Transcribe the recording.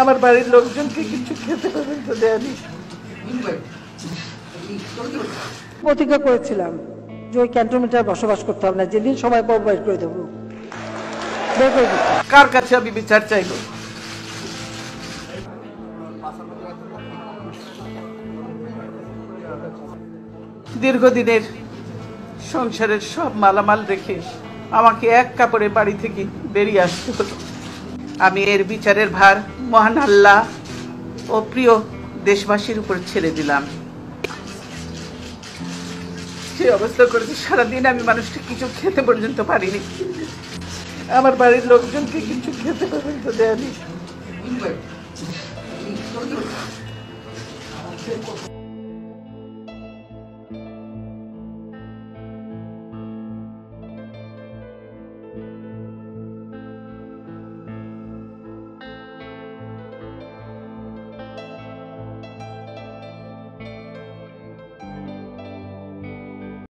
আমার বাড়ির লোকজনকে কিছু খেতে পর্যন্ত দেয়নি। প্রতিজ্ঞা করেছিলাম যে ওই ক্যান্টনমেন্টে বসবাস করতে হবে না, যেদিন সবাই বের করে দেবো। কার কাছে আমি বিচার চাইব? দীর্ঘদিনের সংসারের সব মালামাল রেখে আমাকে এক কাপড়ে বাড়ি থেকে বেরিয়ে আসতে হলো। আমি এর বিচারের ভার মহান আল্লাহ ও প্রিয় দেশবাসীর উপর ছেড়ে দিলাম। যে অবস্থা করেছে, সারাদিন আমি মানুষটা কিছু খেতে পর্যন্ত পারিনি। আমার বাড়ির লোকজনকে কিছু খেতে পর্যন্ত দেয়নি।